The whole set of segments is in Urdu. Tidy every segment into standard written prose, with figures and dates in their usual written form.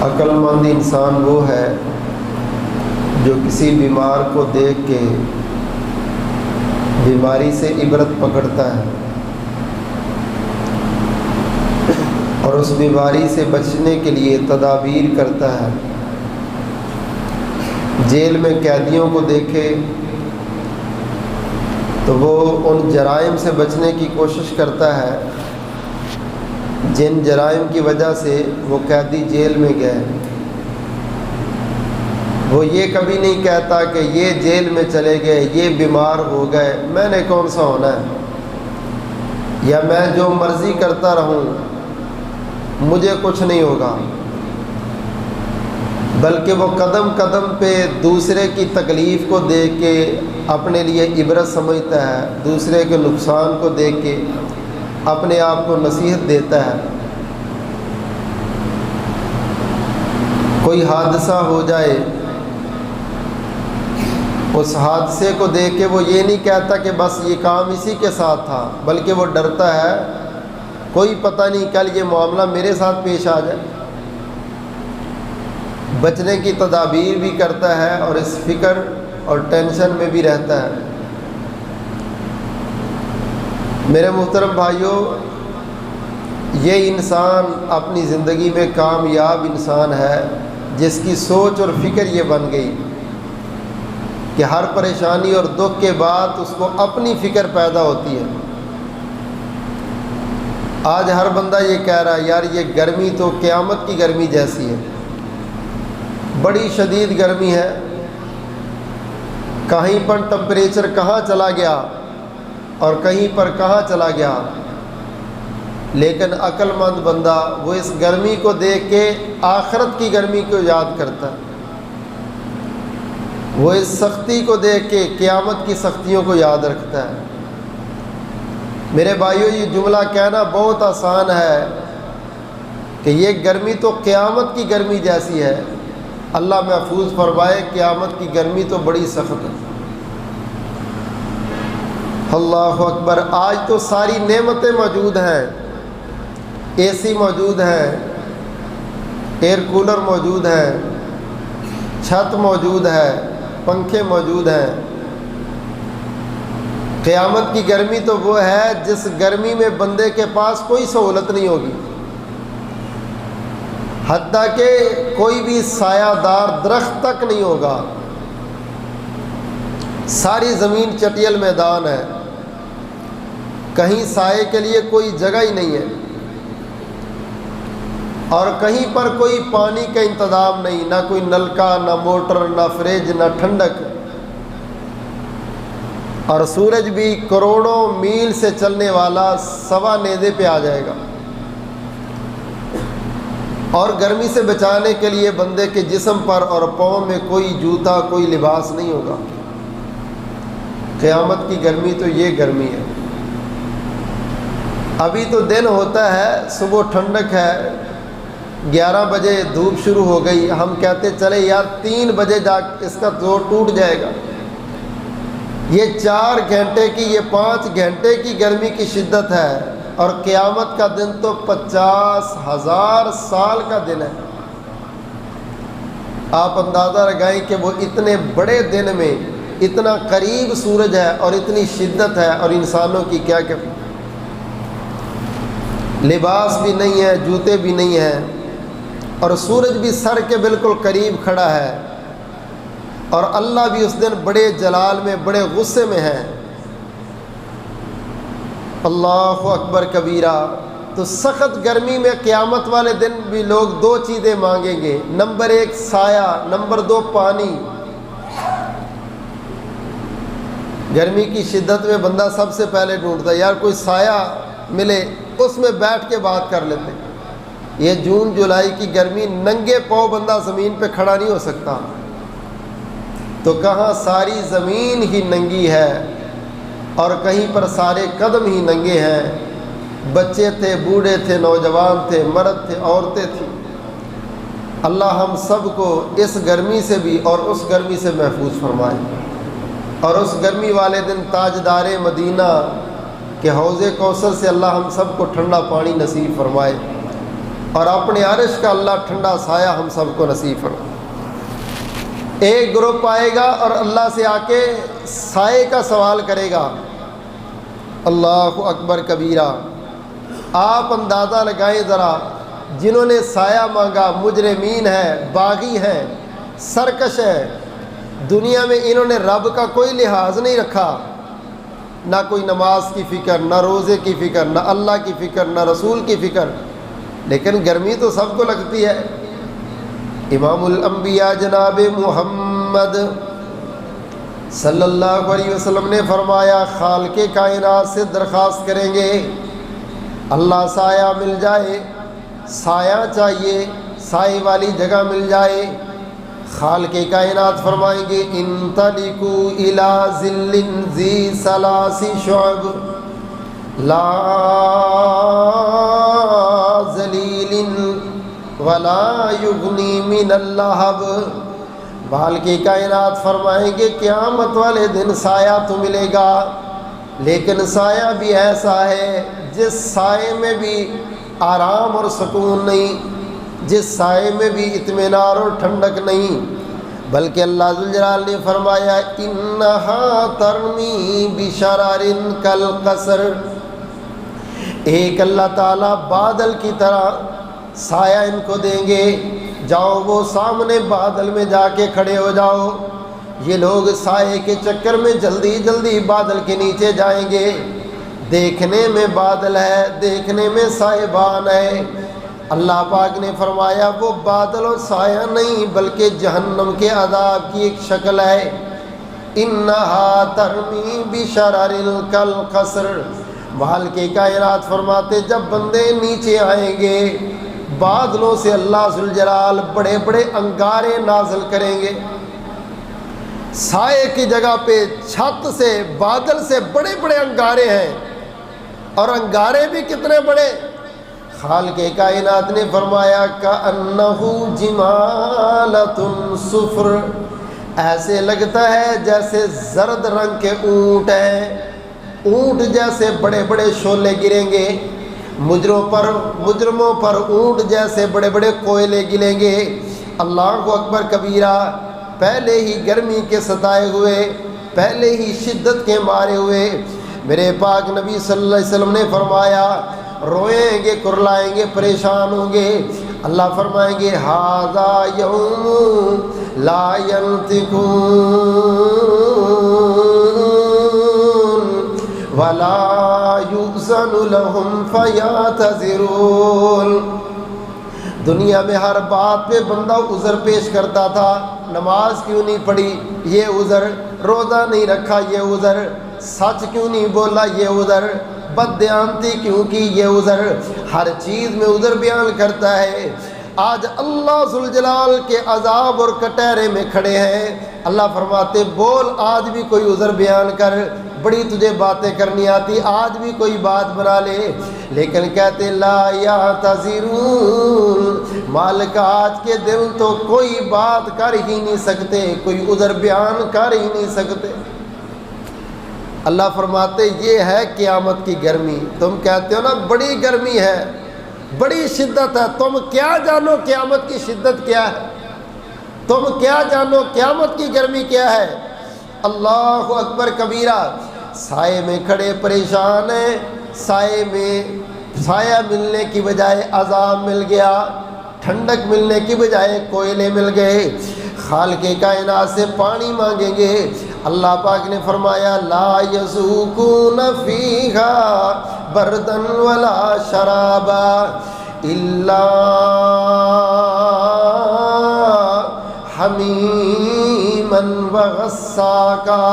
عقل مند انسان وہ ہے جو کسی بیمار کو دیکھ کے بیماری سے عبرت پکڑتا ہے اور اس بیماری سے بچنے کے لیے تدابیر کرتا ہے۔ جیل میں قیدیوں کو دیکھے تو وہ ان جرائم سے بچنے کی کوشش کرتا ہے جن جرائم کی وجہ سے وہ قیدی جیل میں گئے۔ وہ یہ کبھی نہیں کہتا کہ یہ جیل میں چلے گئے، یہ بیمار ہو گئے، میں نے کون سا ہونا ہے، یا میں جو مرضی کرتا رہوں مجھے کچھ نہیں ہوگا، بلکہ وہ قدم قدم پہ دوسرے کی تکلیف کو دیکھ کے اپنے لیے عبرت سمجھتا ہے، دوسرے کے نقصان کو دیکھ کے اپنے آپ کو نصیحت دیتا ہے۔ کوئی حادثہ ہو جائے، اس حادثے کو دیکھ کے وہ یہ نہیں کہتا کہ بس یہ کام اسی کے ساتھ تھا، بلکہ وہ ڈرتا ہے کوئی پتہ نہیں کل یہ معاملہ میرے ساتھ پیش آ جائے۔ بچنے کی تدابیر بھی کرتا ہے اور اس فکر اور ٹینشن میں بھی رہتا ہے۔ میرے محترم بھائیوں، یہ انسان اپنی زندگی میں کامیاب انسان ہے جس کی سوچ اور فکر یہ بن گئی کہ ہر پریشانی اور دکھ کے بعد اس کو اپنی فکر پیدا ہوتی ہے۔ آج ہر بندہ یہ کہہ رہا ہے یار یہ گرمی تو قیامت کی گرمی جیسی ہے، بڑی شدید گرمی ہے، کہیں پر ٹمپریچر کہاں چلا گیا اور کہیں پر کہاں چلا گیا، لیکن عقل مند بندہ وہ اس گرمی کو دیکھ کے آخرت کی گرمی کو یاد کرتا ہے، وہ اس سختی کو دیکھ کے قیامت کی سختیوں کو یاد رکھتا ہے۔ میرے بھائیوں، یہ جملہ کہنا بہت آسان ہے کہ یہ گرمی تو قیامت کی گرمی جیسی ہے، اللہ محفوظ فرمائے قیامت کی گرمی تو بڑی سخت ہے۔ اللہ اکبر۔ آج تو ساری نعمتیں موجود ہیں، اے سی موجود ہیں، ایئر کولر موجود ہیں، چھت موجود ہے، پنکھے موجود ہیں۔ قیامت کی گرمی تو وہ ہے جس گرمی میں بندے کے پاس کوئی سہولت نہیں ہوگی، حتیٰ کہ کوئی بھی سایہ دار درخت تک نہیں ہوگا، ساری زمین چٹیل میدان ہے، کہیں سائے کے لیے کوئی جگہ ہی نہیں ہے، اور کہیں پر کوئی پانی کا انتظام نہیں، نہ کوئی نلکا، نہ موٹر، نہ فریج، نہ ٹھنڈک، اور سورج بھی کروڑوں میل سے چلنے والا سوا نیزے پہ آ جائے گا، اور گرمی سے بچانے کے لیے بندے کے جسم پر اور پاؤں میں کوئی جوتا، کوئی لباس نہیں ہوگا۔ قیامت کی گرمی تو یہ گرمی ہے۔ ابھی تو دن ہوتا ہے، صبح ٹھنڈک ہے، 11 بجے دھوپ شروع ہو گئی، ہم کہتے چلے یار 3 بجے جا اس کا زور ٹوٹ جائے گا۔ یہ 4 گھنٹے کی، یہ 5 گھنٹے کی گرمی کی شدت ہے، اور قیامت کا دن تو 50,000 سال کا دن ہے۔ آپ اندازہ لگائیں کہ وہ اتنے بڑے دن میں اتنا قریب سورج ہے اور اتنی شدت ہے، اور انسانوں کی کیا کہ لباس بھی نہیں ہے، جوتے بھی نہیں ہیں، اور سورج بھی سر کے بالکل قریب کھڑا ہے، اور اللہ بھی اس دن بڑے جلال میں، بڑے غصے میں ہے۔ اللہ اکبر کبیرہ۔ تو سخت گرمی میں قیامت والے دن بھی لوگ 2 چیزیں مانگیں گے، نمبر 1 سایہ، نمبر 2 پانی۔ گرمی کی شدت میں بندہ سب سے پہلے ڈھونڈتا ہے یار کوئی سایہ ملے، اس میں بیٹھ کے بات کر لیتے۔ یہ جون جولائی کی گرمی، ننگے پاؤں بندہ زمین پہ کھڑا نہیں ہو سکتا، تو کہاں ساری زمین ہی ننگی ہے، اور کہیں پر سارے قدم ہی ننگے ہیں، بچے تھے، بوڑھے تھے، نوجوان تھے، مرد تھے، عورتیں تھیں۔ اللہ ہم سب کو اس گرمی سے بھی اور اس گرمی سے محفوظ فرمائے، اور اس گرمی والے دن تاجدار مدینہ کہ حوض کوثر سے اللہ ہم سب کو ٹھنڈا پانی نصیب فرمائے۔ اور اپنے عرش کا اللہ ٹھنڈا سایہ ہم سب کو نصیب فرمائے۔ ایک گروپ آئے گا اور اللہ سے آ کے سائے کا سوال کرے گا، اللہ اکبر کبیرہ۔ آپ اندازہ لگائیں ذرا، جنہوں نے سایہ مانگا مجرمین ہیں، باغی ہیں، سرکش ہیں، دنیا میں انہوں نے رب کا کوئی لحاظ نہیں رکھا، نہ کوئی نماز کی فکر، نہ روزے کی فکر، نہ اللہ کی فکر، نہ رسول کی فکر، لیکن گرمی تو سب کو لگتی ہے۔ امام الانبیاء جناب محمد صلی اللہ علیہ وسلم نے فرمایا، خالق کائنات سے درخواست کریں گے اللہ سایہ مل جائے، سایہ چاہیے، سائے والی جگہ مل جائے۔ خالق کائنات فرمائیں گے، انطلقوا الی ظل ذی ثلاث شعب لا ظلیل ولا یغنی من اللہب۔ خالق کائنات فرمائیں گے، قیامت والے دن سایہ تو ملے گا، لیکن سایہ بھی ایسا ہے جس سائے میں بھی آرام اور سکون نہیں، جس سائے میں بھی اطمینان اور ٹھنڈک نہیں، بلکہ اللہ ذوالجلال نے فرمایا، انہا ترمی بشرر کالقصر۔ ایک اللہ تعالیٰ بادل کی طرح سایہ ان کو دیں گے، جاؤ وہ سامنے بادل میں جا کے کھڑے ہو جاؤ۔ یہ لوگ سائے کے چکر میں جلدی جلدی بادل کے نیچے جائیں گے، دیکھنے میں بادل ہے، دیکھنے میں سائبان ہے۔ اللہ پاک نے فرمایا وہ بادل و سایہ نہیں بلکہ جہنم کے عذاب کی ایک شکل ہے۔ انہا ترمی بشرر کالقصر۔ خالق کائنات فرماتے جب بندے نیچے آئیں گے بادلوں سے اللہ ذوالجلال بڑے بڑے انگارے نازل کریں گے، سائے کی جگہ پہ چھت سے بادل سے بڑے بڑے انگارے ہیں، اور انگارے بھی کتنے بڑے۔ خالق کائنات نے فرمایا کأنہ جمالۃ صفر، ایسے لگتا ہے جیسے زرد رنگ کے اونٹ ہیں، اونٹ جیسے بڑے بڑے شعلے گریں گے، مجرموں پر اونٹ جیسے بڑے بڑے کوئلے گریں گے۔ اللہ اکبر کبیرہ۔ پہلے ہی گرمی کے ستائے ہوئے، پہلے ہی شدت کے مارے ہوئے، میرے پاک نبی صلی اللہ علیہ وسلم نے فرمایا روئیں گے، کرلائیں گے، پریشان ہوں گے۔ اللہ فرمائیں گے ھذا یوم لا ینطقون ولا یؤذن لهم فیعتذرون۔ دنیا میں ہر بات پہ بندہ عذر پیش کرتا تھا، نماز کیوں نہیں پڑھی یہ عذر، روزہ نہیں رکھا یہ عذر، سچ کیوں نہیں بولا یہ عذر، بددیانتی کیوں کی یہ عذر، ہر چیز میں عذر بیان کرتا ہے۔ آج اللہ ذوالجلال کے عذاب اور کٹہرے میں کھڑے ہیں، اللہ فرماتے بول آج بھی کوئی عذر بیان کر، بڑی تجھے باتیں کرنی آتی، آج بھی کوئی بات بنا لے، لیکن کہتے لا یعتذرون، مالک آج کے دن تو کوئی بات کر ہی نہیں سکتے، کوئی عذر بیان کر ہی نہیں سکتے۔ اللہ فرماتے یہ ہے قیامت کی گرمی۔ تم کہتے ہو نا بڑی گرمی ہے، بڑی شدت ہے، تم کیا جانو قیامت کی شدت کیا ہے، تم کیا جانو قیامت کی گرمی کیا ہے۔ اللہ اکبر کبیرہ۔ سائے میں کھڑے پریشان ہیں، سائے میں سایہ ملنے کی بجائے عذاب مل گیا، ٹھنڈک ملنے کی بجائے کوئلے مل گئے۔ خالق کائنات سے پانی مانگیں گے، اللہ پاک نے فرمایا لا یذوقون فیہا بردا ولا شرابا الا حمیما وغساقا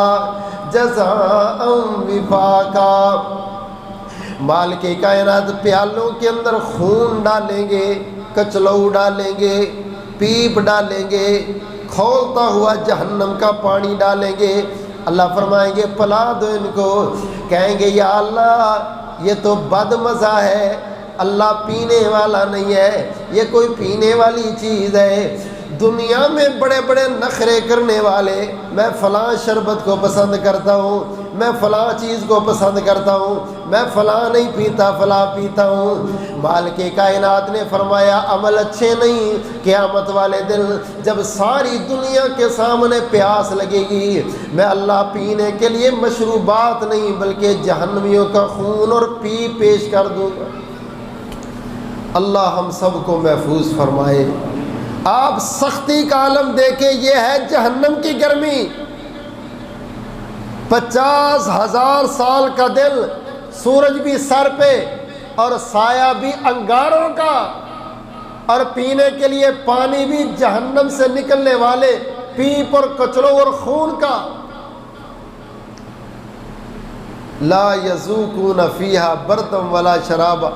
جزاء وفاقا۔ مالک کائنات پیالوں کے اندر خون ڈالیں گے، کچلو ڈالیں گے، پیپ ڈالیں گے، کھولتا ہوا جہنم کا پانی ڈالیں گے۔ اللہ فرمائیں گے پلا دو ان کو، کہیں گے یا اللہ یہ تو بد مزہ ہے، اللہ پینے والا نہیں ہے، یہ کوئی پینے والی چیز ہے۔ دنیا میں بڑے بڑے نخرے کرنے والے، میں فلاں شربت کو پسند کرتا ہوں، میں فلاں چیز کو پسند کرتا ہوں، میں فلاں نہیں پیتا فلاں پیتا ہوں۔ مالک کائنات نے فرمایا عمل اچھے نہیں، قیامت والے دن جب ساری دنیا کے سامنے پیاس لگے گی، میں اللہ پینے کے لیے مشروبات نہیں بلکہ جہنمیوں کا خون اور پی پیش کر دوں گا۔ اللہ ہم سب کو محفوظ فرمائے۔ آپ سختی کا عالم دیکھیں، یہ ہے جہنم کی گرمی۔ 50,000 سال کا دل، سورج بھی سر پہ اور سایہ بھی انگاروں کا، اور پینے کے لیے پانی بھی جہنم سے نکلنے والے پیپ اور کچروں اور خون کا۔ لا یذوقون فیہا بردا ولا شرابا۔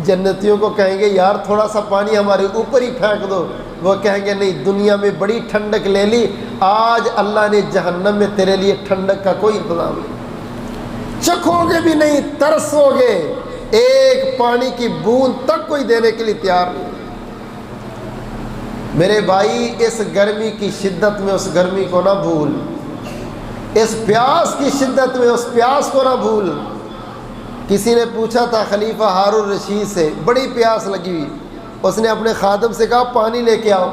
جنتیوں کو کہیں گے یار تھوڑا سا پانی ہمارے اوپر ہی پھینک دو، وہ کہیں گے نہیں، دنیا میں بڑی ٹھنڈک لے لی، آج اللہ نے جہنم میں تیرے لیے ٹھنڈک کا کوئی انتظام نہیں، چکھو گے بھی نہیں، ترسو گے، ایک پانی کی بوند تک کوئی دینے کے لیے تیار نہیں۔ میرے بھائی اس گرمی کی شدت میں اس گرمی کو نہ بھول، اس پیاس کی شدت میں اس پیاس کو نہ بھول۔ کسی نے پوچھا تھا خلیفہ ہارون الرشید سے، بڑی پیاس لگی ہوئی، اس نے اپنے خادم سے کہا پانی لے کے آؤ۔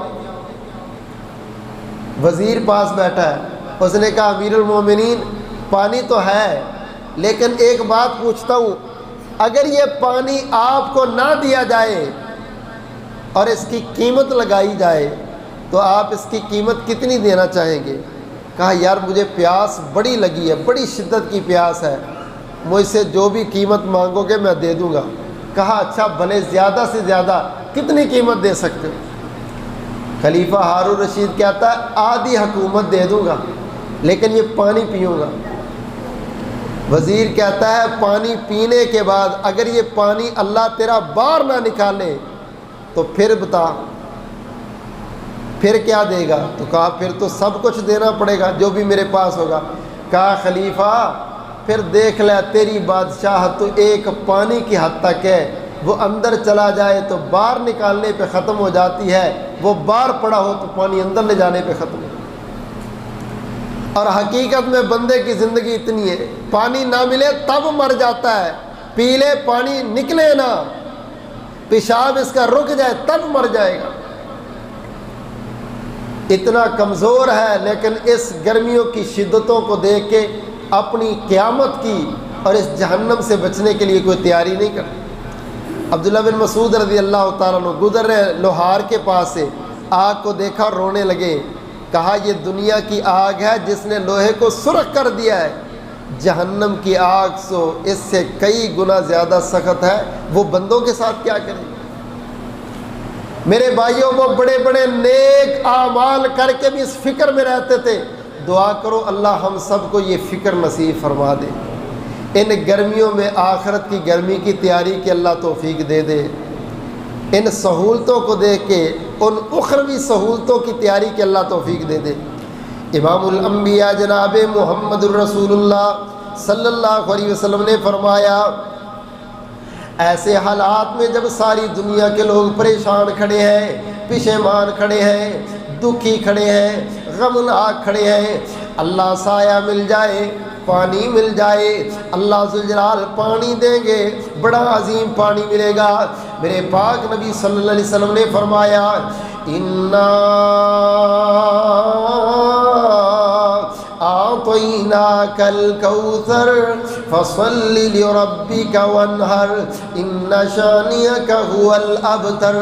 وزیر پاس بیٹھا ہے، اس نے کہا امیر المومنین پانی تو ہے، لیکن ایک بات پوچھتا ہوں، اگر یہ پانی آپ کو نہ دیا جائے اور اس کی قیمت لگائی جائے تو آپ اس کی قیمت کتنی دینا چاہیں گے؟ کہا یار مجھے پیاس بڑی لگی ہے، بڑی شدت کی پیاس ہے، مجھ سے جو بھی قیمت مانگو گے میں دے دوں گا۔ کہا اچھا بھلے زیادہ سے زیادہ کتنی قیمت دے سکتے ہو؟ خلیفہ ہارون رشید کہتا ہے آدھی حکومت دے دوں گا لیکن یہ پانی پیوں گا۔ وزیر کہتا ہے پانی پینے کے بعد اگر یہ پانی اللہ تیرا باہر نہ نکالے تو پھر بتا پھر کیا دے گا؟ تو کہا پھر تو سب کچھ دینا پڑے گا جو بھی میرے پاس ہوگا۔ کہا خلیفہ پھر دیکھ لے تیری بادشاہت تو ایک پانی کی حد تک ہے، وہ اندر چلا جائے تو باہر نکالنے پہ ختم ہو جاتی ہے، وہ باہر پڑا ہو تو پانی اندر لے جانے پہ ختم ہو۔ اور حقیقت میں بندے کی زندگی اتنی ہے، پانی نہ ملے تب مر جاتا ہے، پی لے پانی نکلے نہ، پیشاب اس کا رک جائے تب مر جائے گا۔ اتنا کمزور ہے، لیکن اس گرمیوں کی شدتوں کو دیکھ کے اپنی قیامت کی اور اس جہنم سے بچنے کے لیے کوئی تیاری نہیں کرتا۔ عبداللہ بن مسعود رضی اللہ تعالیٰ عنہ گزر رہے لوہار کے پاس سے، آگ کو دیکھا اور رونے لگے۔ کہا یہ دنیا کی آگ ہے جس نے لوہے کو سرخ کر دیا ہے، جہنم کی آگ سو اس سے کئی گنا زیادہ سخت ہے، وہ بندوں کے ساتھ کیا کریں؟ میرے بھائیوں وہ بڑے بڑے نیک اعمال کر کے بھی اس فکر میں رہتے تھے۔ دعا کرو اللہ ہم سب کو یہ فکر نصیب فرما دے، ان گرمیوں میں آخرت کی گرمی کی تیاری کی اللہ توفیق دے دے، ان سہولتوں کو دیکھ کے ان اخروی سہولتوں کی تیاری کی اللہ توفیق دے دے۔ امام الانبیاء جناب محمد الرسول اللہ صلی اللہ علیہ وسلم نے فرمایا ایسے حالات میں جب ساری دنیا کے لوگ پریشان کھڑے ہیں، پشیمان کھڑے ہیں، دکھی کھڑے ہیں، غمناک کھڑے ہیں، اللہ سایہ مل جائے، پانی مل جائے، اللہ ذوالجلال پانی دیں گے، بڑا عظیم پانی ملے گا۔ میرے پاک نبی صلی اللہ علیہ وسلم نے فرمایا اِنَّا أعطيناك الكوثر فصل لربك وانحر إن شانئك هو الأبتر۔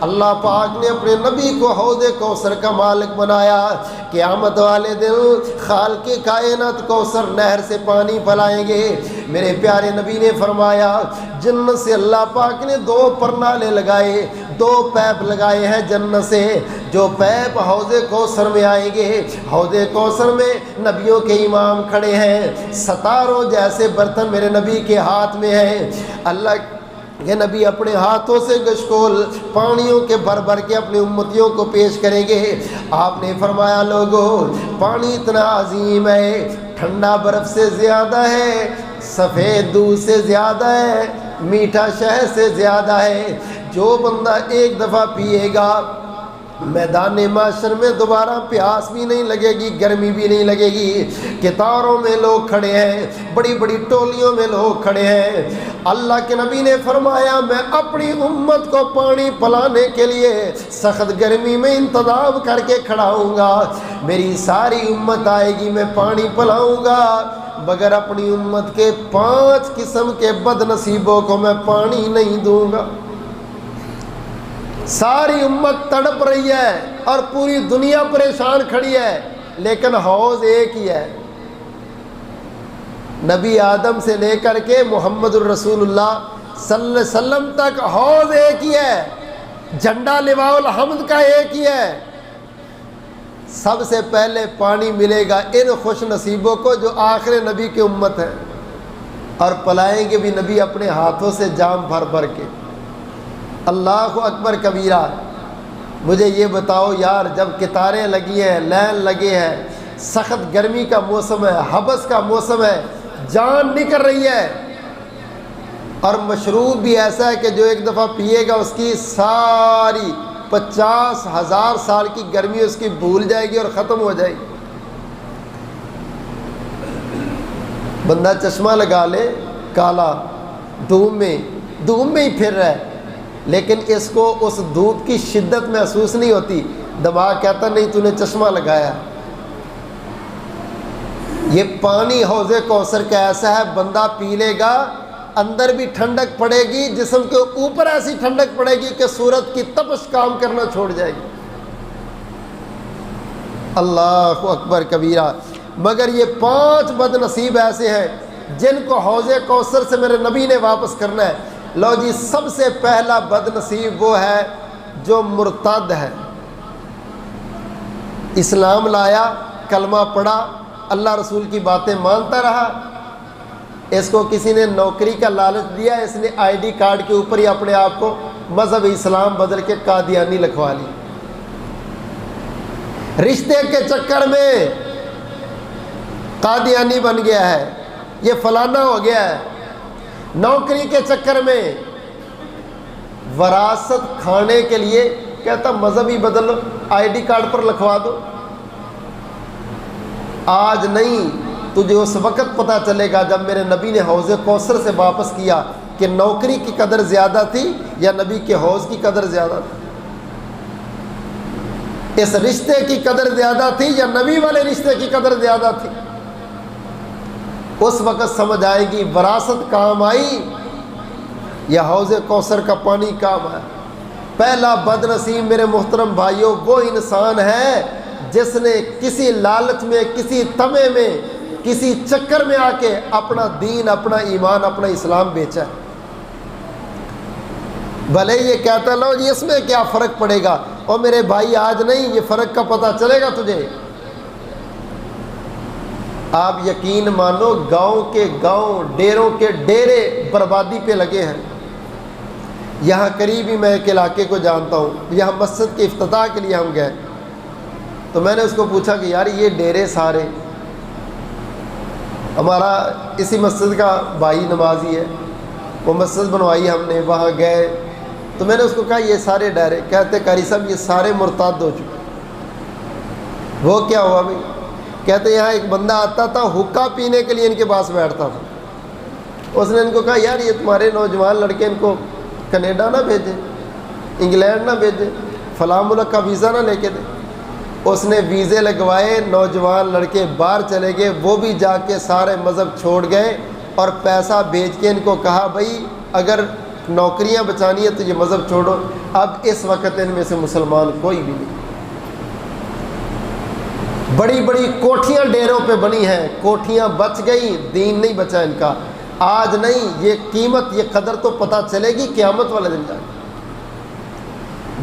اللہ پاک نے اپنے نبی کو حوض کوثر کا مالک بنایا، قیامت والے دن خالق کائنات کوثر نہر سے پانی پلائیں گے۔ میرے پیارے نبی نے فرمایا جنت سے اللہ پاک نے 2 پرنالے لگائے، 2 پیپ لگائے ہیں جنت سے، جو پیپ حوض کوثر میں آئیں گے۔ حوض کوثر میں نبیوں کے امام کھڑے ہیں، ستاروں جیسے برتن میرے نبی کے ہاتھ میں ہیں۔ اللہ یہ نبی اپنے ہاتھوں سے گشکول پانیوں کے بھر بھر کے اپنی امتیوں کو پیش کریں گے۔ آپ نے فرمایا لوگوں پانی اتنا عظیم ہے، ٹھنڈا برف سے زیادہ ہے، سفید دودھ سے زیادہ ہے، میٹھا شہد سے زیادہ ہے۔ جو بندہ ایک دفعہ پیے گا میدان معاشر میں دوبارہ پیاس بھی نہیں لگے گی، گرمی بھی نہیں لگے گی۔ قطاروں میں لوگ کھڑے ہیں، بڑی بڑی ٹولیوں میں لوگ کھڑے ہیں۔ اللہ کے نبی نے فرمایا میں اپنی امت کو پانی پلانے کے لیے سخت گرمی میں انتظام کر کے کھڑا ہوں گا۔ میری ساری امت آئے گی، میں پانی پلاؤں گا، مگر اپنی امت کے 5 قسم کے بد نصیبوں کو میں پانی نہیں دوں گا۔ ساری امت تڑپ رہی ہے اور پوری دنیا پریشان کھڑی ہے، لیکن حوض ایک ہی ہے۔ نبی آدم سے لے کر کے محمد الرسول اللہ صلی اللہ علیہ وسلم تک حوض ایک ہی ہے، جھنڈا لواء الحمد کا ایک ہی ہے۔ سب سے پہلے پانی ملے گا ان خوش نصیبوں کو جو آخر نبی کی امت ہے، اور پلائیں گے بھی نبی اپنے ہاتھوں سے جام بھر بھر کے۔ اللہ اکبر کبیرہ۔ مجھے یہ بتاؤ یار، جب قطاریں لگی ہیں، لین لگے ہیں، سخت گرمی کا موسم ہے، حبس کا موسم ہے، جان نکل رہی ہے، اور مشروب بھی ایسا ہے کہ جو ایک دفعہ پیے گا اس کی ساری 50,000 سال کی گرمی اس کی بھول جائے گی اور ختم ہو جائے گی۔ بندہ چشمہ لگا لے کالا، دھوپ میں ہی پھر رہا ہے، لیکن اس کو اس دھوپ کی شدت محسوس نہیں ہوتی، دماغ کہتا نہیں تو نے چشمہ لگایا۔ یہ پانی حوض کوثر کا ایسا ہے، بندہ پی لے گا اندر بھی ٹھنڈک پڑے گی، جسم کے اوپر ایسی ٹھنڈک پڑے گی کہ سورج کی تپش کام کرنا چھوڑ جائے گی۔ اللہ اکبر کبیرہ۔ مگر یہ 5 بد نصیب ایسے ہیں جن کو حوض کوثر سے میرے نبی نے واپس کرنا ہے۔ لو جی، سب سے پہلا بد نصیب وہ ہے جو مرتد ہے، اسلام لایا، کلمہ پڑھا، اللہ رسول کی باتیں مانتا رہا، اس کو کسی نے نوکری کا لالچ دیا، اس نے آئی ڈی کارڈ کے اوپر ہی اپنے آپ کو مذہب اسلام بدل کے قادیانی لکھوا لی، رشتے کے چکر میں قادیانی بن گیا ہے، یہ فلانا ہو گیا ہے، نوکری کے چکر میں وراثت کھانے کے لیے کہتا مذہب ہی بدل لو، آئی ڈی کارڈ پر لکھوا دو۔ آج نہیں، تجھے اس وقت پتہ چلے گا جب میرے نبی نے حوض کوثر سے واپس کیا کہ نوکری کی قدر زیادہ تھی یا نبی کے حوض کی قدر زیادہ تھی، اس رشتے کی قدر زیادہ تھی یا نبی والے رشتے کی قدر زیادہ تھی۔ اس وقت سمجھ آئے گی وراثت کام آئی یا حوض کوثر کا پانی کام آیا۔ پہلا بد نصیب میرے محترم بھائیوں وہ انسان ہے جس نے کسی لالچ میں، کسی طمع میں، کسی چکر میں آ کے اپنا دین، اپنا ایمان، اپنا اسلام بیچا ہے۔ بھلے یہ کہتا لو جی اس میں کیا فرق پڑے گا، اور میرے بھائی آج نہیں، یہ فرق کا پتہ چلے گا تجھے۔ آپ یقین مانو، گاؤں کے گاؤں، ڈیروں کے ڈیرے بربادی پہ لگے ہیں۔ یہاں قریب ہی میں ایک علاقے کو جانتا ہوں، یہاں مسجد کے افتتاح کے لیے ہم گئے، تو میں نے اس کو پوچھا کہ یار یہ ڈیرے سارے، ہمارا اسی مسجد کا بھائی نمازی ہے، وہ مسجد بنوائی ہم نے، وہاں گئے تو میں نے اس کو کہا یہ سارے ڈیرے، کہتے قاری صاحب یہ سارے مرتد ہو چکے۔ وہ کیا ہوا بھائی؟ کہتے یہاں ایک بندہ آتا تھا، حقہ پینے کے لیے ان کے پاس بیٹھتا تھا، اس نے ان کو کہا یار یہ تمہارے نوجوان لڑکے ان کو کینیڈا نہ بھیجیں، انگلینڈ نہ بھیجیں، فلاں ملک کا ویزا نہ لے کے دیں۔ اس نے ویزے لگوائے، نوجوان لڑکے باہر چلے گئے، وہ بھی جا کے سارے مذہب چھوڑ گئے اور پیسہ بھیج کے ان کو کہا بھائی اگر نوکریاں بچانی ہے تو یہ مذہب چھوڑو۔ اب اس وقت ان میں سے مسلمان کوئی بھی نہیں۔ بڑی بڑی کوٹھیاں ڈیروں پہ بنی ہیں، کوٹھیاں بچ گئی، دین نہیں بچا ان کا۔ آج نہیں، یہ قیمت، یہ قدر تو پتہ چلے گی قیامت والے دن جائے۔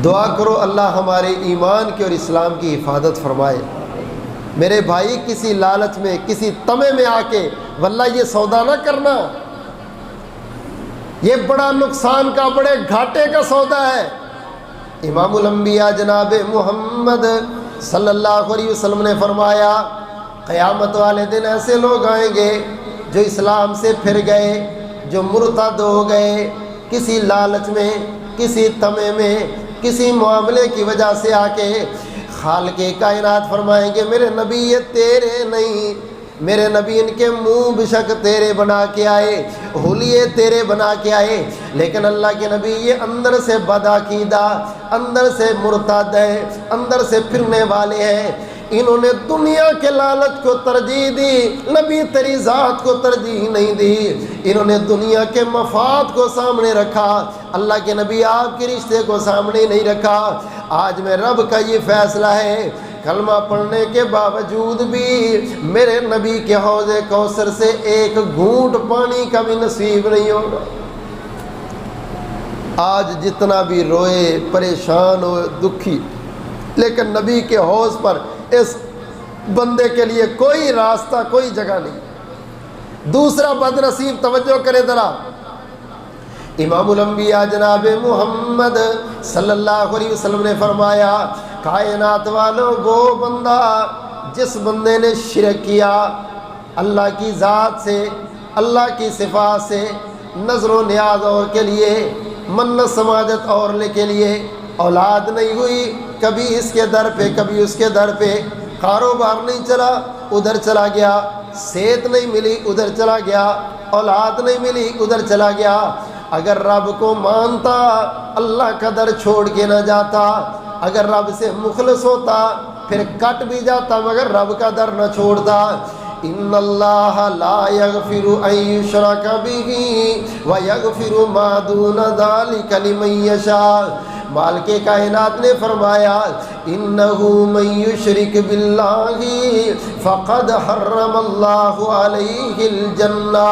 دعا کرو اللہ ہمارے ایمان کی اور اسلام کی حفاظت فرمائے۔ میرے بھائی کسی لالچ میں، کسی طمع میں آ کے واللہ یہ سودا نہ کرنا، یہ بڑا نقصان کا، بڑے گھاٹے کا سودا ہے۔ امام الانبیاء جناب محمد صلی اللہ علیہ وسلم نے فرمایا قیامت والے دن ایسے لوگ آئیں گے جو اسلام سے پھر گئے، جو مرتد ہو گئے، کسی لالچ میں، کسی طمع میں، کسی معاملے کی وجہ سے آ کے خالق کائنات فرمائیں گے میرے نبی یہ تیرے نہیں، میرے نبی ان کے منہ بشک تیرے بنا کے آئے، حلیے تیرے بنا کے آئے، لیکن اللہ کے نبی یہ اندر سے بدعقیدہ، اندر سے مرتد ہے، اندر سے پھرنے والے ہیں، انہوں نے دنیا کے لالچ کو ترجیح دی، نبی تیری ذات کو ترجیح نہیں دی، انہوں نے دنیا کے مفاد کو سامنے رکھا، اللہ کے نبی آپ کے رشتے کو سامنے نہیں رکھا۔ آج میں رب کا یہ فیصلہ ہے، کلمہ پڑھنے کے باوجود بھی میرے نبی کے حوض کوثر سے ایک گھونٹ پانی کا بھی نصیب نہیں ہوگا۔ آج جتنا بھی روئے، پریشان ہو، دکھی، لیکن نبی کے حوض پر اس بندے کے لیے کوئی راستہ، کوئی جگہ نہیں۔ دوسرا بد نصیب، توجہ کرے ذرا، امام الانبیاء جناب محمد صلی اللہ علیہ وسلم نے فرمایا، کائنات والوں وہ بندہ جس بندے نے شرک کیا، اللہ کی ذات سے، اللہ کی صفات سے، نظر و نیاز اور کے لیے، منت سماجت اور کے لیے، اولاد نہیں ہوئی، کبھی اس کے در پہ کبھی اس کے در پہ، کاروبار نہیں چلا ادھر چلا گیا، صحت نہیں ملی ادھر چلا گیا، اولاد نہیں ملی ادھر چلا گیا، اگر رب کو مانتا اللہ کا در چھوڑ کے نہ جاتا، اگر رب سے مخلص ہوتا پھر کٹ بھی جاتا مگر رب کا در نہ چھوڑتا۔ ان اللہ لا یغفر ان یشرک بہ ویغفر ما دون ذلک لمن یشاء، مالک کائنات نے فرمایا، انہ من یشرک باللہ فقد حرم اللہ علیہ الجنہ،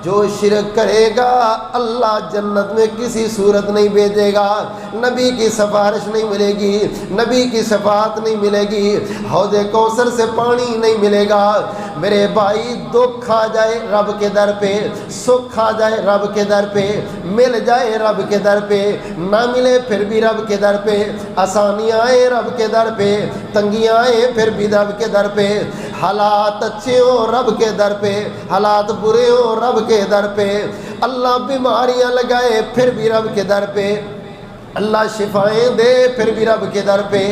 جو شرک کرے گا اللہ جنت میں کسی صورت نہیں بھیجے گا، نبی کی سفارش نہیں ملے گی، نبی کی شفاعت نہیں ملے گی، حوض کوثر سے پانی نہیں ملے گا۔ میرے بھائی، دکھ آ جائے رب کے در پہ، سکھ آ جائے رب کے در پہ، مل جائے رب کے در پہ، نہ ملے پھر بھی رب کے در پہ، آسانیاں آئے رب کے در پہ، تنگیاں آئے پھر بھی رب کے در پہ، حالات اچھے ہوں رب کے در پہ، حالات برے ہوں رب کے در پہ، اللہ بیماریاں لگائے پھر بھی رب کے در پہ، اللہ شفائیں دے پھر بھی رب کے در پہ۔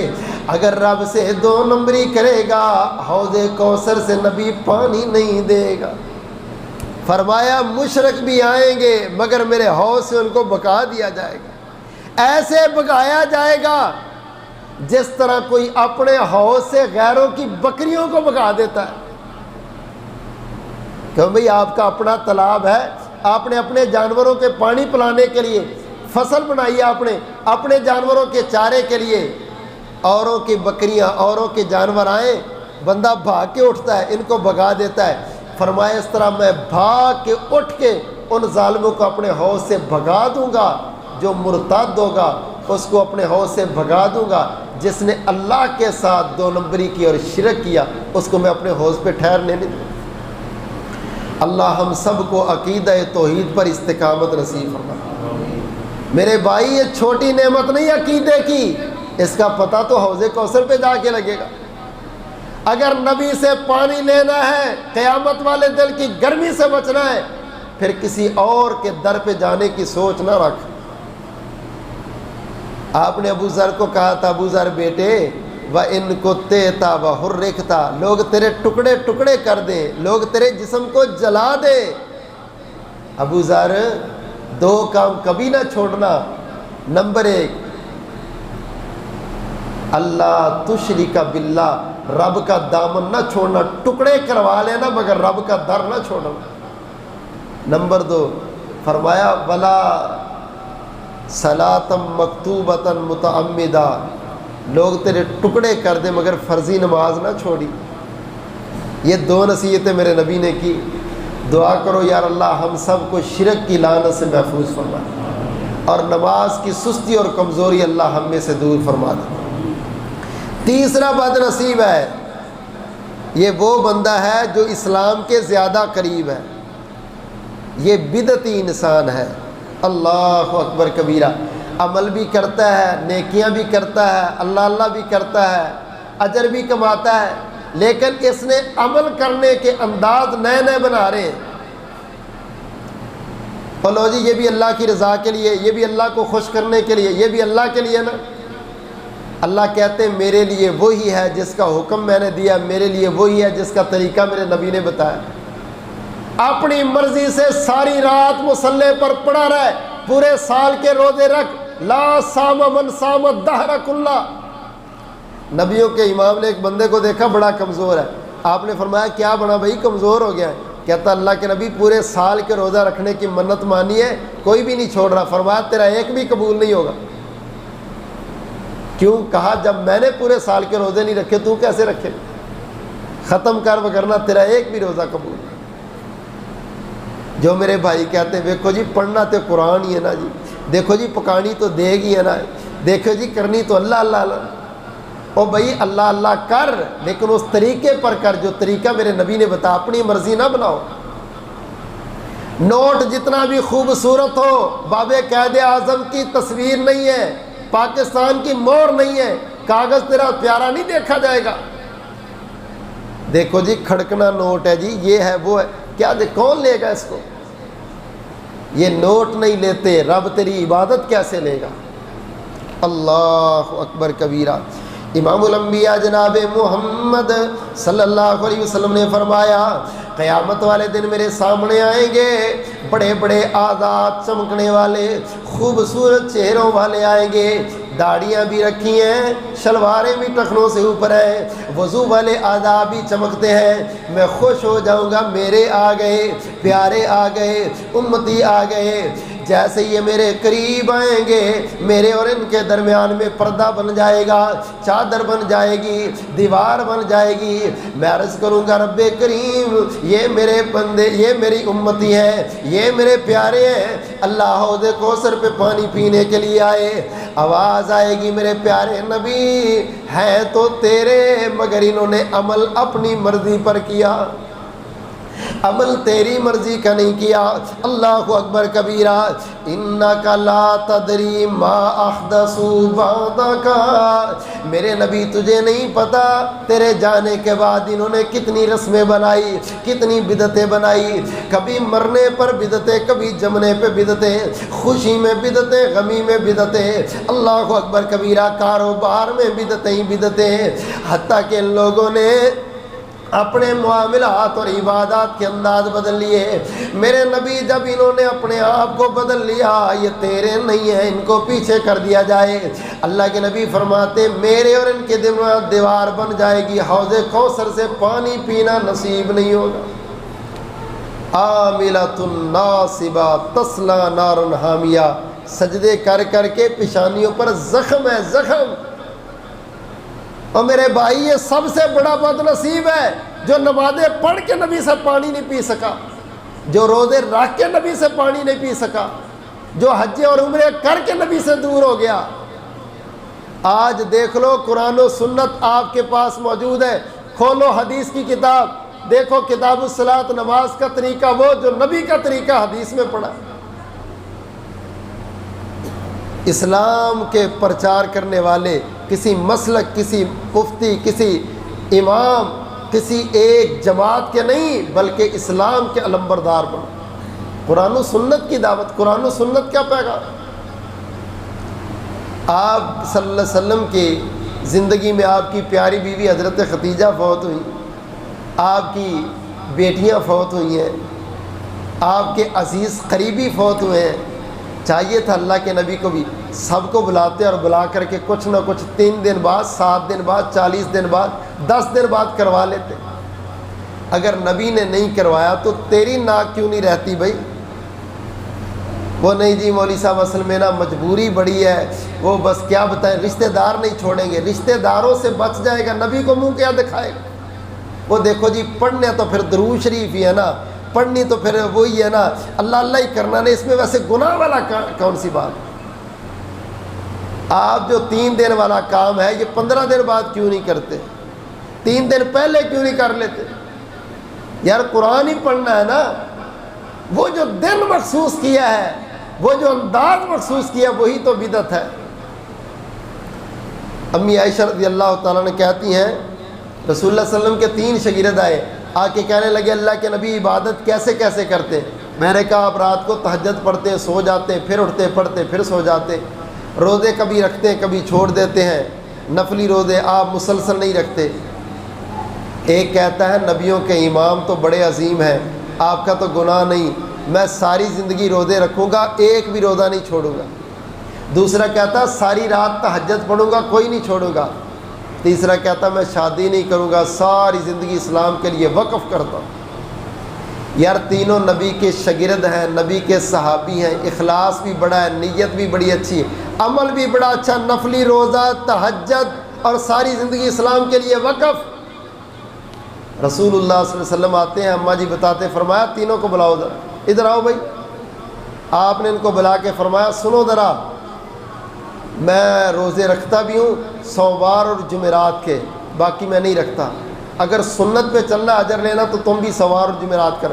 اگر رب سے دو نمبری کرے گا حوض کوثر سے نبی پانی نہیں دے گا۔ فرمایا مشرک بھی آئیں گے مگر میرے حوض سے ان کو بکا دیا جائے گا، ایسے بکایا جائے گا جس طرح کوئی اپنے حوض سے غیروں کی بکریوں کو بکا دیتا ہے۔ کہ بھئی آپ کا اپنا تالاب ہے، آپ نے اپنے جانوروں کے پانی پلانے کے لیے فصل بنائی ہے، آپ نے اپنے جانوروں کے چارے کے لیے، اوروں کی بکریاں، اوروں کے جانور آئیں، بندہ بھاگ کے اٹھتا ہے، ان کو بھگا دیتا ہے۔ فرمایا اس طرح میں بھاگ کے اٹھ کے ان ظالموں کو اپنے حوض سے بھگا دوں گا، جو مرتد ہوگا اس کو اپنے حوض سے بھگا دوں گا، جس نے اللہ کے ساتھ دو نمبری کی اور شرک کیا اس کو میں اپنے حوض پہ ٹھہرنے نہیں دوں۔ اللہ ہم سب کو عقیدہ توحید پر استقامت نصیب فرمائے۔ میرے بھائی، یہ چھوٹی نعمت نہیں عقیدے کی، اس کا پتہ تو حوض کوثر پہ جا کے لگے گا۔ اگر نبی سے پانی لینا ہے، قیامت والے دل کی گرمی سے بچنا ہے، پھر کسی اور کے در پہ جانے کی سوچ نہ رکھ۔ آپ نے ابو ذر کو کہا تھا، ابو ذر بیٹے، وَإِن كُتِّئْتَ وَحُرِّقْتَ، لوگ تیرے ٹکڑے ٹکڑے کر دیں، لوگ تیرے جسم کو جلا دیں، ابو ذر دو کام کبھی نہ چھوڑنا۔ نمبر 1، اللہ تشرک باللہ، رب کا دامن نہ چھوڑنا، ٹکڑے کروا لینا مگر رب کا در نہ چھوڑنا۔ نمبر 2، فرمایا ولا صلاۃ مکتوبۃ متعمدہ، لوگ تیرے ٹکڑے کر دیں مگر فرضی نماز نہ چھوڑی۔ یہ 2 نصیحتیں میرے نبی نے کی۔ دعا کرو یار اللہ ہم سب کو شرک کی لعنت سے محفوظ فرما، اور نماز کی سستی اور کمزوری اللہ ہم میں سے دور فرما دے۔ تیسرا بد نصیب ہے، یہ وہ بندہ ہے جو اسلام کے زیادہ قریب ہے، یہ بدعتی انسان ہے۔ اللہ اکبر کبیرہ، عمل بھی کرتا ہے، نیکیاں بھی کرتا ہے، اللہ اللہ بھی کرتا ہے، اجر بھی کماتا ہے، لیکن اس نے عمل کرنے کے انداز نئے نئے بنا رہے ہیں۔ اور لو جی یہ بھی اللہ کی رضا کے لیے، یہ بھی اللہ کو خوش کرنے کے لیے، یہ بھی اللہ کے لیے نا۔ اللہ کہتے ہیں میرے لیے وہی ہے جس کا حکم میں نے دیا، میرے لیے وہی ہے جس کا طریقہ میرے نبی نے بتایا۔ اپنی مرضی سے ساری رات مصلی پر پڑا رہے، پورے سال کے روزے رکھ، لا صام من صام الدہر کلہ۔ نبیوں کے امام نے ایک بندے کو دیکھا بڑا کمزور ہے، آپ نے فرمایا کیا بنا بھائی کمزور ہو گیا ہے؟ کہتا اللہ کے نبی پورے سال کے روزہ رکھنے کی منت مانی ہے، کوئی بھی نہیں چھوڑ رہا۔ فرمایا تیرا ایک بھی قبول نہیں ہوگا۔ کیوں؟ کہا جب میں نے پورے سال کے روزے نہیں رکھے تو کیسے رکھے؟ ختم کر وگرنہ تیرا ایک بھی روزہ قبول نہیں۔ جو میرے بھائی کہتے ہیں دیکھو جی پڑھنا تو قرآن ہی ہے نا جی، دیکھو جی پکانی تو دیگ ہی ہے نا، دیکھو جی کرنی تو اللہ اللہ اللہ۔ او بھائی اللہ اللہ کر، لیکن اس طریقے پر کر جو طریقہ میرے نبی نے بتایا، اپنی مرضی نہ بناؤ۔ نوٹ جتنا بھی خوبصورت ہو، باب قائد اعظم کی تصویر نہیں ہے، پاکستان کی مور نہیں ہے، کاغذ تیرا پیارا نہیں دیکھا جائے گا۔ دیکھو جی کھڑکنا نوٹ ہے جی، یہ ہے وہ ہے، کیا کون لے گا اس کو؟ یہ نوٹ نہیں لیتے، رب تیری عبادت کیسے لے گا؟ اللہ اکبر کبیرہ۔ امام الانبیاء جناب محمد صلی اللہ علیہ وسلم نے فرمایا قیامت والے دن میرے سامنے آئیں گے بڑے بڑے آداب چمکنے والے، خوبصورت چہروں والے آئیں گے، داڑیاں بھی رکھی ہیں، شلواریں بھی ٹخنوں سے اوپر ہیں، وضو والے آداب بھی چمکتے ہیں۔ میں خوش ہو جاؤں گا، میرے آ گئے، پیارے آ گئے، امتی آ گئے۔ جیسے یہ میرے قریب آئیں گے، میرے اور ان کے درمیان میں پردہ بن جائے گا، چادر بن جائے گی، دیوار بن جائے گی۔ میں عرض کروں گا رب کریم یہ میرے بندے، یہ میری امتی ہیں، یہ میرے پیارے ہیں، اللہ حوض کوثر پہ پانی پینے کے لیے آئے۔ آواز آئے گی میرے پیارے نبی ہیں تو تیرے، مگر انہوں نے عمل اپنی مرضی پر کیا، عمل تیری مرضی کا نہیں کیا۔ اللہ اکبر کبیرہ۔ انک لا تدری ما احدثوا بعدک، میرے نبی تجھے نہیں پتا تیرے جانے کے بعد انہوں نے کتنی رسمیں بنائی، کتنی بدعتیں بنائی، کبھی مرنے پر بدعتیں، کبھی جمنے پہ بدعتیں، خوشی میں بدعتیں، غمی میں بدعتیں، اللہ اکبر کبیرہ، کاروبار میں بدعتیں ہی بدعتیں، حتیٰ کہ ان لوگوں نے اپنے معاملات اور عبادات کے انداز بدل لیے۔ میرے نبی جب انہوں نے اپنے آپ کو بدل لیا، یہ تیرے نہیں ہیں، ان کو پیچھے کر دیا جائے۔ اللہ کے نبی فرماتے میرے اور ان کے درمیان دیوار بن جائے گی، حوض کوثر سے پانی پینا نصیب نہیں ہوگا۔ عاملۃ ناصبہ تصلی نارا حامیہ، سجدے کر کر کے پیشانیوں پر زخم ہے، زخم۔ اور میرے بھائی یہ سب سے بڑا بد نصیب ہے جو نمازیں پڑھ کے نبی سے پانی نہیں پی سکا، جو روزے رکھ کے نبی سے پانی نہیں پی سکا، جو حج اور عمرے کر کے نبی سے دور ہو گیا۔ آج دیکھ لو قرآن و سنت آپ کے پاس موجود ہے، کھولو حدیث کی کتاب، دیکھو کتاب الصلاۃ، نماز کا طریقہ وہ جو نبی کا طریقہ حدیث میں پڑھا۔ اسلام کے پرچار کرنے والے کسی مسلک، کسی مفتی، کسی امام، کسی ایک جماعت کے نہیں بلکہ اسلام کے علمبردار بنو۔ قرآن و سنت کی دعوت، قرآن و سنت کیا پیغام؟ آپ صلی اللہ علیہ وسلم کی زندگی میں آپ کی پیاری بیوی حضرت خدیجہ فوت ہوئی، آپ کی بیٹیاں فوت ہوئی ہیں، آپ کے عزیز قریبی فوت ہوئے ہیں۔ چاہیے تھا اللہ کے نبی کو بھی سب کو بلاتے اور بلا کر کے کچھ نہ کچھ 3 دن بعد، 7 دن بعد، 40 دن بعد، 10 دن بعد کروا لیتے۔ اگر نبی نے نہیں کروایا تو تیری ناک کیوں نہیں رہتی بھائی؟ وہ نہیں جی مولوی صاحب اصل میں نا مجبوری بڑی ہے، وہ بس کیا بتائیں، رشتہ دار نہیں چھوڑیں گے، رشتہ داروں سے بچ جائے گا، نبی کو منہ کیا دکھائے گا؟ وہ دیکھو جی پڑھنے تو پھر درود شریف ہی ہے نا، پڑھنی تو پھر وہی ہے نا، اللہ اللہ ہی کرنا نہیں، اس میں ویسے گناہ والا کون سی بات؟ آپ جو 3 دن والا کام ہے یہ 15 دن بعد کیوں نہیں کرتے؟ 3 دن پہلے کیوں نہیں کر لیتے؟ یار قرآن ہی پڑھنا ہے نا، وہ جو دن مخصوص کیا ہے، وہ جو انداز مخصوص کیا وہی تو بدعت ہے۔ امی عائشہ رضی اللہ تعالیٰ نے کہتی ہیں رسول اللہ صلی اللہ علیہ وسلم کے 3 شاگرد آئے، آ کے کہنے لگے اللہ کے نبی عبادت کیسے کیسے کرتے؟ میں نے کہا آپ رات کو تہجد پڑھتے سو جاتے پھر اٹھتے پڑھتے پھر سو جاتے، روزے کبھی رکھتے ہیں کبھی چھوڑ دیتے ہیں، نفلی روزے آپ مسلسل نہیں رکھتے۔ ایک کہتا ہے نبیوں کے امام تو بڑے عظیم ہیں، آپ کا تو گناہ نہیں، میں ساری زندگی روزے رکھوں گا، ایک بھی روزہ نہیں چھوڑوں گا۔ دوسرا کہتا ساری رات تہجد پڑھوں گا، کوئی نہیں چھوڑوں گا۔ تیسرا کہتا میں شادی نہیں کروں گا، ساری زندگی اسلام کے لیے وقف کرتا ہوں۔ یار تینوں نبی کے شاگرد ہیں، نبی کے صحابی ہیں، اخلاص بھی بڑا ہے، نیت بھی بڑی اچھی ہے، عمل بھی بڑا اچھا، نفلی روزہ، تہجد اور ساری زندگی اسلام کے لیے وقف۔ رسول اللہ صلی اللہ علیہ وسلم آتے ہیں، اماں جی بتاتے، فرمایا تینوں کو بلاؤ ذرا، ادھر آؤ بھائی۔ آپ نے ان کو بلا کے فرمایا سنو ذرا، میں روزے رکھتا بھی ہوں سوموار اور جمعرات کے، باقی میں نہیں رکھتا، اگر سنت پہ چلنا اجر لینا تو تم بھی سوموار اور جمعرات کر۔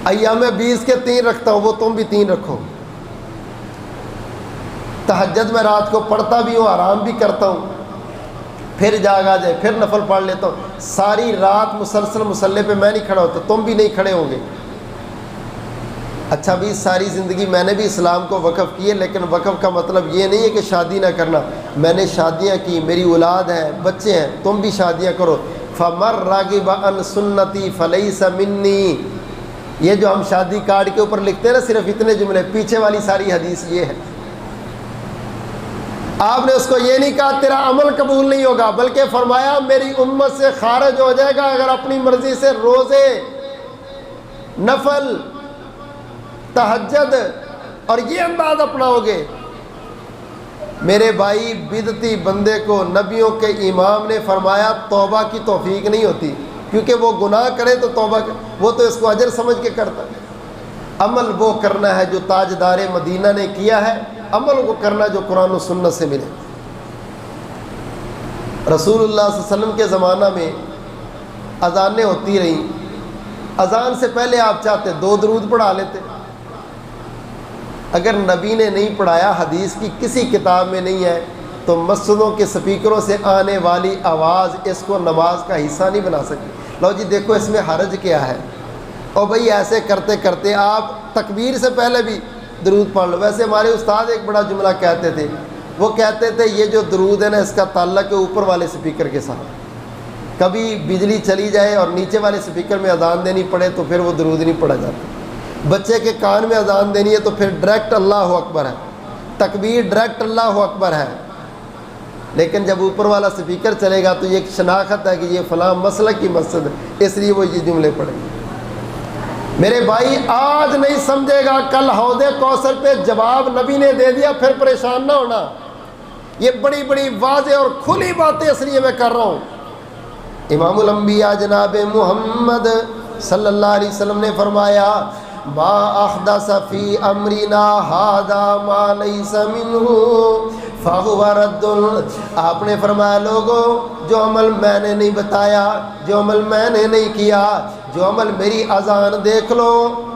ایام 20 کے 3 رکھتا ہوں، وہ تم بھی 3 رکھو۔ تہجد میں رات کو پڑھتا بھی ہوں، آرام بھی کرتا ہوں، پھر جاگ آ جائے پھر نفل پڑھ لیتا ہوں، ساری رات مسلسل مصلی پہ میں نہیں کھڑا ہوتا، تم بھی نہیں کھڑے ہوں گے۔ اچھا بھی ساری زندگی میں نے بھی اسلام کو وقف کیے، لیکن وقف کا مطلب یہ نہیں ہے کہ شادی نہ کرنا، میں نے شادیاں کی، میری اولاد ہے، بچے ہیں، تم بھی شادیاں کرو۔ فَمَن رَغِبَ عَن سُنَّتِي فَلَيْسَ مِنِّي، یہ جو ہم شادی کارڈ کے اوپر لکھتے ہیں نا صرف اتنے جملے، پیچھے والی ساری حدیث یہ ہے۔ آپ نے اس کو یہ نہیں کہا تیرا عمل قبول نہیں ہوگا، بلکہ فرمایا میری امت سے خارج ہو جائے گا اگر اپنی مرضی سے روزے، نفل، تہجد اور یہ انداز اپناؤ گے۔ میرے بھائی بدعتی بندے کو نبیوں کے امام نے فرمایا توبہ کی توفیق نہیں ہوتی، کیونکہ وہ گناہ کرے تو توبہ وہ تو اس کو اجر سمجھ کے کرتا ہے۔ عمل وہ کرنا ہے جو تاجدار مدینہ نے کیا ہے، عمل کو کرنا جو قرآن و سنت سے ملے۔ رسول اللہ صلی اللہ علیہ وسلم کے زمانہ میں اذانیں ہوتی رہیں، اذان سے پہلے آپ چاہتے 2 درود پڑھا لیتے، اگر نبی نے نہیں پڑھایا، حدیث کی کسی کتاب میں نہیں ہے، تو مسجدوں کے سپیکروں سے آنے والی آواز اس کو نماز کا حصہ نہیں بنا سکتی۔ لو جی دیکھو اس میں حرج کیا ہے، اور بھئی ایسے کرتے کرتے آپ تکبیر سے پہلے بھی درود پڑھ لو۔ ویسے ہمارے استاد ایک بڑا جملہ کہتے تھے، وہ کہتے تھے یہ جو درود ہے نا اس کا تعلق ہے اوپر والے سپیکر کے ساتھ، کبھی بجلی چلی جائے اور نیچے والے سپیکر میں اذان دینی پڑے تو پھر وہ درود نہیں پڑھا جاتا۔ بچے کے کان میں اذان دینی ہے تو پھر ڈائریکٹ اللہ اکبر ہے، تکبیر ڈائریکٹ اللہ اکبر ہے، لیکن جب اوپر والا سپیکر چلے گا تو یہ ایک شناخت ہے کہ یہ فلاں مسلک کی مسجد ہے، اس لیے وہ یہ جملے پڑھیں گے۔ میرے بھائی آج نہیں سمجھے گا کل حوض کوثر پہ جواب نبی نے دے دیا پھر پریشان نہ ہونا۔ یہ بڑی بڑی واضح اور کھلی باتیں اس لیے میں کر رہا ہوں۔ امام الانبیاء جناب محمد صلی اللہ علیہ وسلم نے فرمایا ما احدث فی امرنا ھذا ما لیس منہ فہو رد۔ آپ نے فرمایا لوگوں جو عمل میں نے نہیں بتایا، جو عمل میں نے نہیں کیا، جو عمل میری اذان دیکھ لو،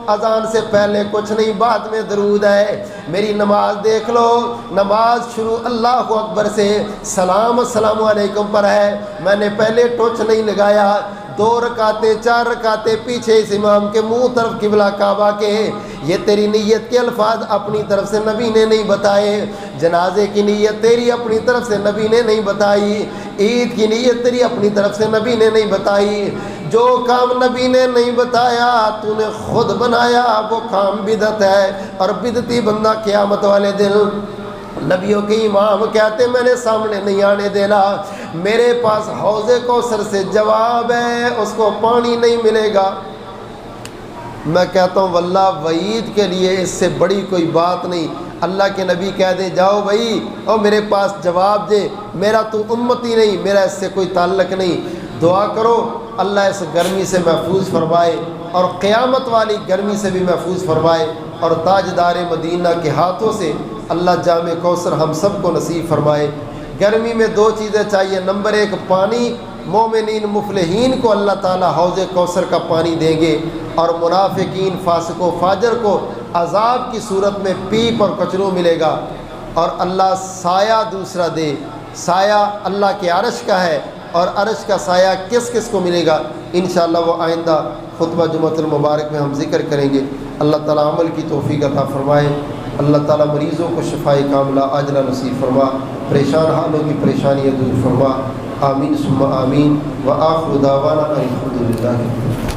اذان سے پہلے کچھ نہیں بعد میں درود ہے، میری نماز دیکھ لو، نماز شروع اللہ اکبر سے سلام السلام علیکم پر ہے، میں نے پہلے ٹوچ نہیں لگایا، 2 رکعتیں 4 رکعتیں پیچھے اس امام کے منہ طرف قبلہ کعبہ کے، یہ تیری نیت کے الفاظ اپنی طرف سے نبی نے نہیں بتائے، جنازے کی نیت تیری اپنی طرف سے نبی نے نہیں بتائی، عید کی نیت تیری اپنی طرف سے نبی نے نہیں بتائی، جو کام نبی نے نہیں بتایا تو نے خود بنایا وہ کام بدعت ہے، اور بدعتی بندہ قیامت والے دن نبیوں کے امام کہتے میں نے سامنے نہیں آنے دینا، میرے پاس حوض کوثر سے جواب ہے، اس کو پانی نہیں ملے گا۔ میں کہتا ہوں واللہ وعید کے لیے اس سے بڑی کوئی بات نہیں، اللہ کے نبی کہہ دیں جاؤ بھائی اور میرے پاس جواب دے، میرا تو امتی نہیں، میرا اس سے کوئی تعلق نہیں، دعا کرو اللہ اس گرمی سے محفوظ فرمائے اور قیامت والی گرمی سے بھی محفوظ فرمائے، اور تاجدار مدینہ کے ہاتھوں سے اللہ جام کوثر ہم سب کو نصیب فرمائے۔ گرمی میں 2 چیزیں چاہیے، نمبر 1 پانی، مومنین مفلحین کو اللہ تعالیٰ حوض کوثر کا پانی دیں گے، اور منافقین فاسق و فاجر کو عذاب کی صورت میں پیپ اور کچرو ملے گا، اور اللہ سایہ دوسرا دے، سایہ اللہ کے عرش کا ہے، اور عرش کا سایہ کس کس کو ملے گا، انشاءاللہ وہ آئندہ خطبہ جمعۃ المبارک میں ہم ذکر کریں گے۔ اللہ تعالیٰ عمل کی توفیق عطا فرمائے۔ اللہ تعالیٰ مریضوں کو شفائے کاملہ عاجلہ نصیب فرما، پریشان حالوں کی پریشانیاں دور فرما۔ آمین ثم آمین۔ وآخر دعوانا ان الحمد للہ۔